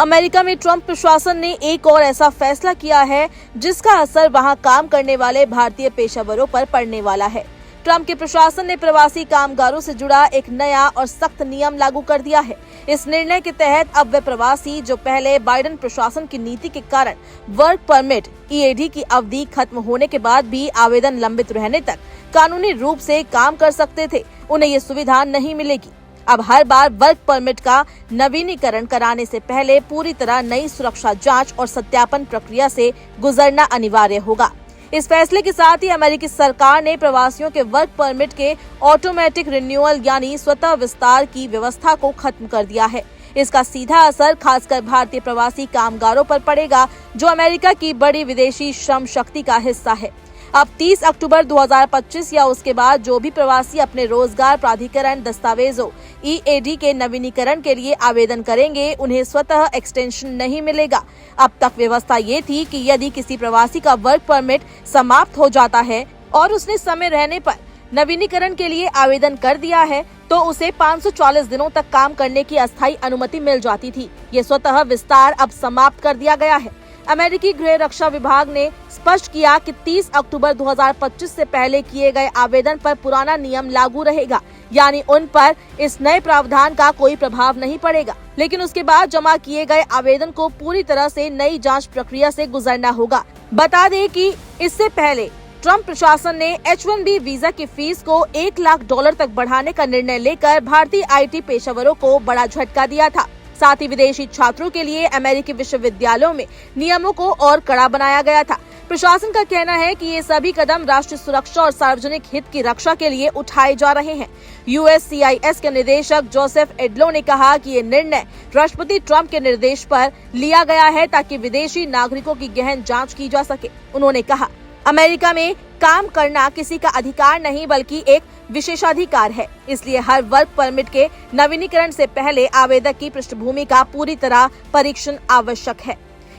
America में Trump प्रशासन ने एक और ऐसा फैसला किया है जिसका असर वहां काम करने वाले भारतीय पेशेवरों पर पड़ने वाला है। ट्रंप के प्रशासन ने प्रवासी कामगारों से जुड़ा एक नया और सख्त नियम लागू कर दिया है। इस निर्णय के तहत अब वे प्रवासी जो पहले बाइडेन प्रशासन की नीति के कारण वर्क परमिट EAD की अवधि खत्म होने के बाद भी आवेदन लंबित रहने तक कानूनी रूप से काम कर सकते थे, उन्हें ये सुविधा नहीं मिलेगी। अब हर बार वर्क परमिट का नवीनीकरण कराने से पहले पूरी तरह नई सुरक्षा जांच और सत्यापन प्रक्रिया से गुजरना अनिवार्य होगा। इस फैसले के साथ ही अमेरिकी सरकार ने प्रवासियों के वर्क परमिट के ऑटोमेटिक रिन्यूअल यानी स्वतः विस्तार की व्यवस्था को खत्म कर दिया है। इसका सीधा असर खासकर भारतीय प्रवासी कामगारों पर पड़ेगा जो अमेरिका की बड़ी विदेशी श्रम शक्ति का हिस्सा है। अब 30 अक्टूबर 2025 या उसके बाद जो भी प्रवासी अपने रोजगार प्राधिकरण दस्तावेजों EAD के नवीनीकरण के लिए आवेदन करेंगे, उन्हें स्वतः एक्सटेंशन नहीं मिलेगा। अब तक व्यवस्था ये थी कि यदि किसी प्रवासी का वर्क परमिट समाप्त हो जाता है और उसने समय रहने पर नवीनीकरण के लिए आवेदन कर दिया है तो उसे 540 दिनों तक काम करने की अस्थायी अनुमति मिल जाती थी। ये स्वतः विस्तार अब समाप्त कर दिया गया है। अमेरिकी गृह रक्षा विभाग ने स्पष्ट किया कि 30 अक्टूबर 2025 से पहले किए गए आवेदन पर पुराना नियम लागू रहेगा, यानी उन पर इस नए प्रावधान का कोई प्रभाव नहीं पड़ेगा। लेकिन उसके बाद जमा किए गए आवेदन को पूरी तरह से नई जांच प्रक्रिया से गुजरना होगा। बता दें कि इससे पहले ट्रंप प्रशासन ने H-1B वीजा की फीस को $1 लाख तक बढ़ाने का निर्णय लेकर भारतीय IT पेशेवरों को बड़ा झटका दिया था। साथ ही विदेशी छात्रों के लिए अमेरिकी विश्वविद्यालयों में नियमों को और कड़ा बनाया गया था। प्रशासन का कहना है कि ये सभी कदम राष्ट्रीय सुरक्षा और सार्वजनिक हित की रक्षा के लिए उठाए जा रहे हैं। USCIS के निदेशक जोसेफ एडलो ने कहा कि ये निर्णय राष्ट्रपति ट्रंप के निर्देश पर लिया गया है ताकि विदेशी नागरिकों की गहन जांच की जा सके। उन्होंने कहा, अमेरिका में काम करना किसी का अधिकार नहीं बल्कि एक विशेषाधिकार है, इसलिए हर वर्क परमिट के नवीनीकरण से पहले आवेदक की पृष्ठभूमि का पूरी तरह परीक्षण आवश्यक है।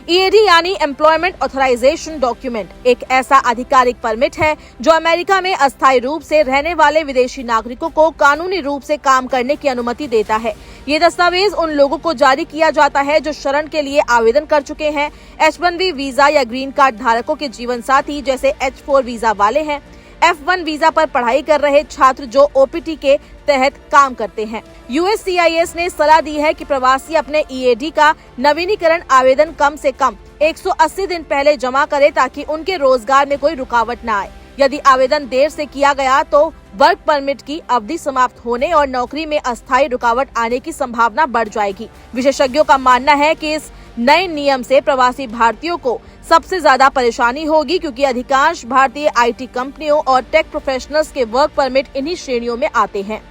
EAD यानी एम्प्लॉयमेंट ऑथराइजेशन डॉक्यूमेंट एक ऐसा आधिकारिक परमिट है जो अमेरिका में अस्थायी रूप से रहने वाले विदेशी नागरिकों को कानूनी रूप से काम करने की अनुमति देता है। ये दस्तावेज उन लोगों को जारी किया जाता है जो शरण के लिए आवेदन कर चुके हैं। H-1B वीजा या ग्रीन कार्ड धारकों के जीवन साथी जैसे H-4 वीजा वाले हैं, F-1 वीजा पर पढ़ाई कर रहे छात्र जो OPT के तहत काम करते हैं। USCIS ने सलाह दी है कि प्रवासी अपने EAD का नवीनीकरण आवेदन कम से कम 180 दिन पहले जमा करें ताकि उनके रोजगार में कोई रुकावट न आए। यदि आवेदन देर से किया गया तो वर्क परमिट की अवधि समाप्त होने और नौकरी में अस्थायी रुकावट आने की संभावना बढ़ जाएगी। विशेषज्ञों का मानना है कि इस नए नियम से प्रवासी भारतीयों को सबसे ज्यादा परेशानी होगी क्योंकि अधिकांश भारतीय IT कंपनियों और टेक प्रोफेशनल्स के वर्क परमिट इन्हीं श्रेणियों में आते हैं।